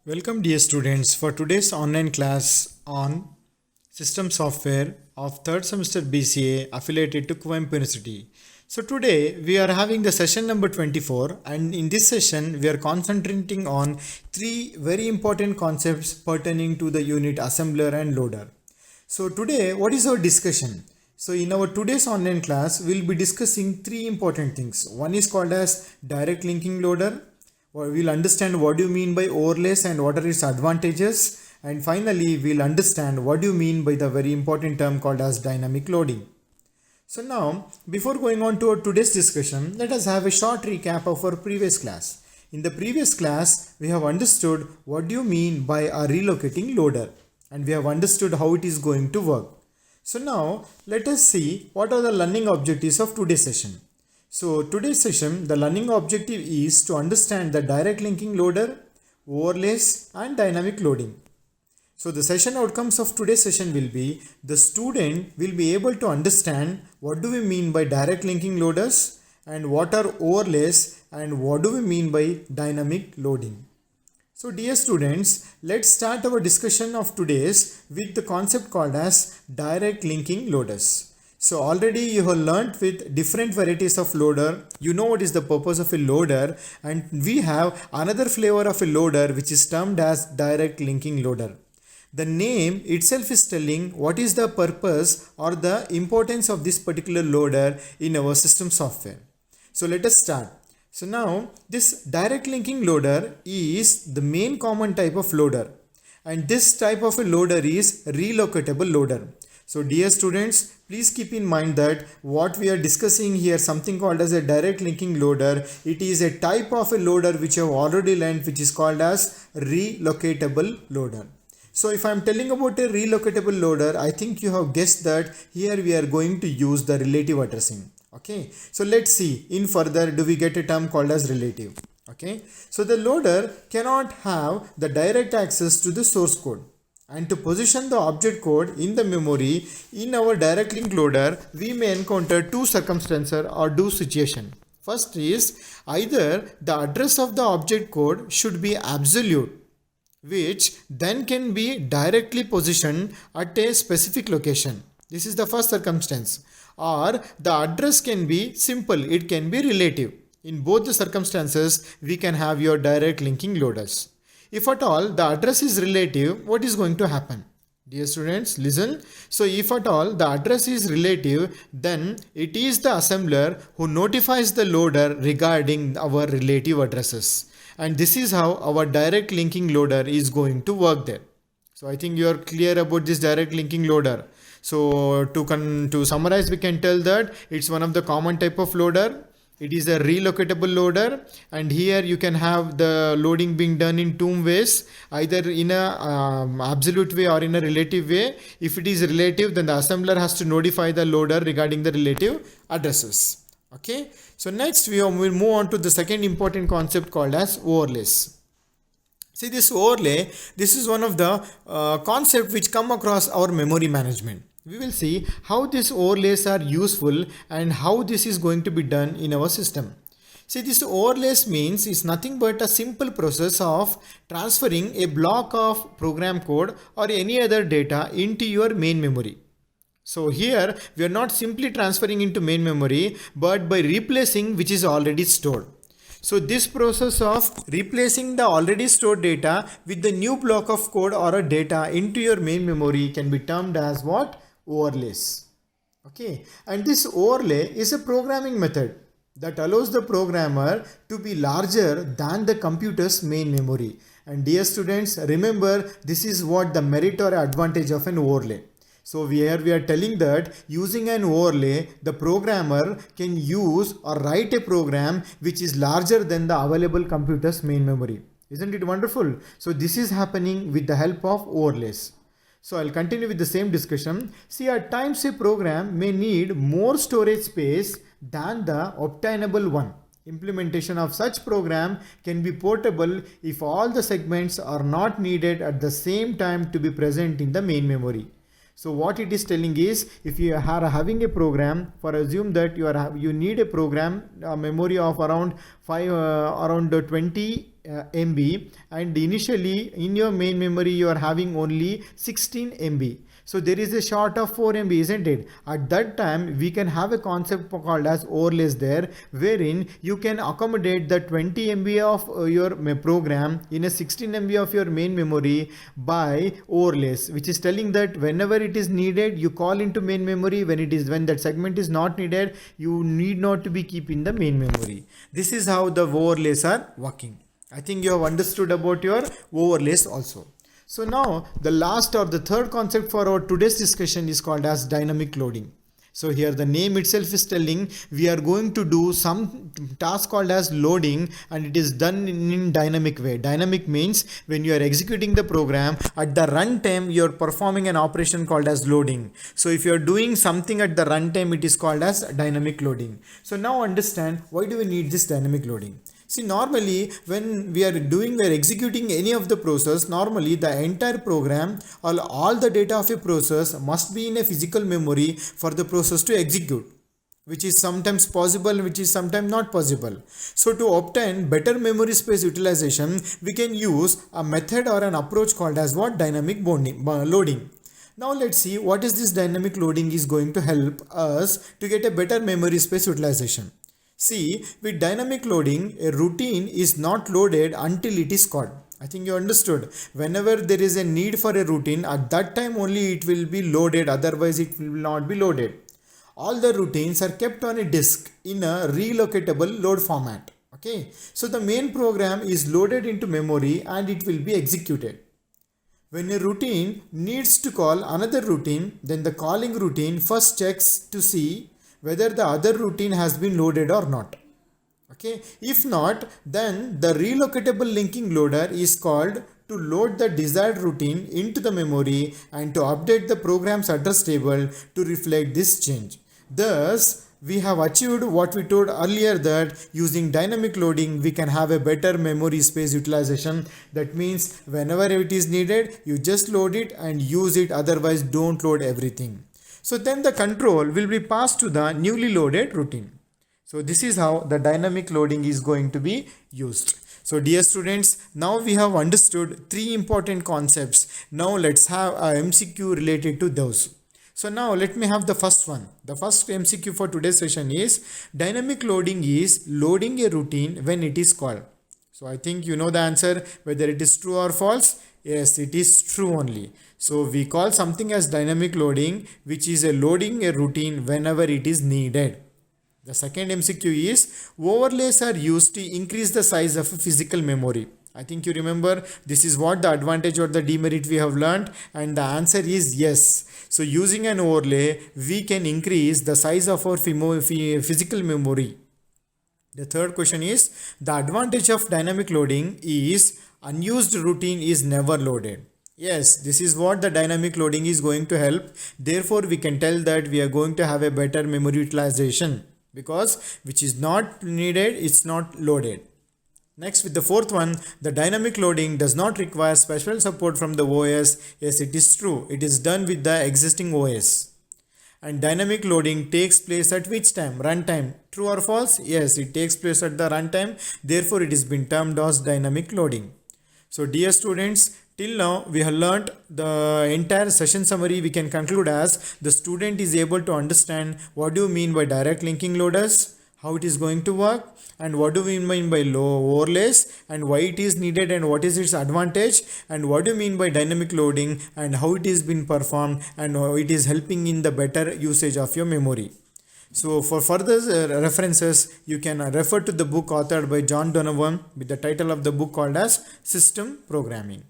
Welcome dear students for today's online class on system software of third semester BCA affiliated to Kuvempu University. So today we are having the session number 24, and in this session we are concentrating on three very important concepts pertaining to the unit assembler and loader. So today what is our discussion? So in our today's online class we will be discussing three important things. One is called as direct linking loader. We'll understand what do you mean by overlays and what are its advantages, and finally we'll understand what do you mean by the very important term called as dynamic loading. So now, before going on to our today's discussion, let us have a short recap of our previous class. In the previous class, we have understood what do you mean by a relocating loader, and we have understood how it is going to work. So now, let us see what are the learning objectives of today's session. So today's session, the learning objective is to understand the direct linking loader, overlays and dynamic loading. So the session outcomes of today's session will be the student will be able to understand what do we mean by direct linking loaders and what are overlays and what do we mean by dynamic loading. So dear students, let's start our discussion of today's with the concept called as direct linking loaders. So already you have learnt with different varieties of loader. You know what is the purpose of a loader, and we have another flavor of a loader which is termed as direct linking loader. The name itself is telling what is the purpose or the importance of this particular loader in our system software. So let us start. So now this direct linking loader is the main common type of loader, and this type of a loader is relocatable loader. So dear students, please keep in mind that what we are discussing here, something called as a direct linking loader, it is a type of a loader which you have already learned, which is called as relocatable loader. So if I am telling about a relocatable loader, I think you have guessed that here we are going to use the relative addressing. Okay, so let's see in further do we get a term called as relative. Okay, so the loader cannot have the direct access to the source code. And to position the object code in the memory in our direct link loader, we may encounter two circumstances or two situations. First is either the address of the object code should be absolute, which then can be directly positioned at a specific location. This is the first circumstance. Or the address can be simple, it can be relative. In both the circumstances, we can have your direct linking loaders. If at all the address is relative, what is going to happen? Dear students, listen. So if at all the address is relative, then it is the assembler who notifies the loader regarding our relative addresses. And this is how our direct linking loader is going to work there. So I think you are clear about this direct linking loader. So to summarize, we can tell that it's one of the common type of loader. It is a relocatable loader, and here you can have the loading being done in two ways, either in a absolute way or in a relative way. If it is relative, then the assembler has to notify the loader regarding the relative addresses. Okay, so next we will move on to the second important concept called as overlays. See, this overlay, this is one of the concepts which come across our memory management. We will see how these overlays are useful and how this is going to be done in our system. See, this overlays means is nothing but a simple process of transferring a block of program code or any other data into your main memory. So here we are not simply transferring into main memory, but by replacing which is already stored. So this process of replacing the already stored data with the new block of code or a data into your main memory can be termed as what? Overlays. Okay, and this overlay is a programming method that allows the programmer to be larger than the computer's main memory. And dear students, remember this is what the merit or advantage of an overlay. So we are telling that using an overlay, the programmer can use or write a program which is larger than the available computer's main memory. Isn't it wonderful? So this is happening with the help of overlays. So I'll continue with the same discussion. See, at times a program may need more storage space than the obtainable one. Implementation of such program can be portable if all the segments are not needed at the same time to be present in the main memory. So what it is telling is, if you are having a program, for assume that you need a program memory of around 20 MB, and initially in your main memory you are having only 16 MB. So there is a short of 4 MB, isn't it? At that time we can have a concept called as overlays there, wherein you can accommodate the 20 MB of your program in a 16 MB of your main memory by overlays, which is telling that whenever it is needed you call into main memory, when that segment is not needed you need not to be keeping the main memory. This is how the overlays are working. I think you have understood about your overlays also. So now the last or the third concept for our today's discussion is called as dynamic loading. So here the name itself is telling we are going to do some task called as loading, and it is done in dynamic way. Dynamic means when you are executing the program at the runtime you are performing an operation called as loading. So if you are doing something at the runtime it is called as dynamic loading. So now understand why do we need this dynamic loading. See, normally when we are executing any of the process, normally the entire program or all the data of a process must be in a physical memory for the process to execute, which is sometimes possible, which is sometimes not possible. So to obtain better memory space utilization, we can use a method or an approach called as what? Dynamic loading. Now let's see what is this dynamic loading is going to help us to get a better memory space utilization. See, with dynamic loading, a routine is not loaded until it is called. I think you understood. Whenever there is a need for a routine, at that time only it will be loaded, otherwise it will not be loaded. All the routines are kept on a disk in a relocatable load format. Okay, so the main program is loaded into memory and it will be executed. When a routine needs to call another routine, then the calling routine first checks to see whether the other routine has been loaded or not. Okay, if not, then the relocatable linking loader is called to load the desired routine into the memory and to update the program's address table to reflect this change. Thus, we have achieved what we told earlier, that using dynamic loading we can have a better memory space utilization. That means whenever it is needed you just load it and use it, otherwise don't load everything. So then the control will be passed to the newly loaded routine. So this is how the dynamic loading is going to be used. So dear students, now we have understood three important concepts. Now let's have a MCQ related to those. So now let me have the first one. The first MCQ for today's session is dynamic loading is loading a routine when it is called. So I think you know the answer, whether it is true or false. Yes, it is true only. So we call something as dynamic loading, which is a loading a routine whenever it is needed. The second MCQ is overlays are used to increase the size of a physical memory. I think you remember this is what the advantage or the demerit we have learned, and the answer is yes. So using an overlay we can increase the size of our physical memory. The third question is the advantage of dynamic loading is unused routine is never loaded. Yes, this is what the dynamic loading is going to help. Therefore, we can tell that we are going to have a better memory utilization, because which is not needed, it's not loaded. Next, with the fourth one, the dynamic loading does not require special support from the OS. Yes, it is true. It is done with the existing OS. And dynamic loading takes place at which time? Runtime. True or false? Yes, it takes place at the runtime. Therefore, it has been termed as dynamic loading. So dear students, till now we have learnt the entire session summary. We can conclude as the student is able to understand what do you mean by direct linking loaders, how it is going to work, and what do we mean by low overlays, and why it is needed and what is its advantage, and what do you mean by dynamic loading and how it is been performed and how it is helping in the better usage of your memory. So for further references, you can refer to the book authored by John Donovan with the title of the book called as System Programming.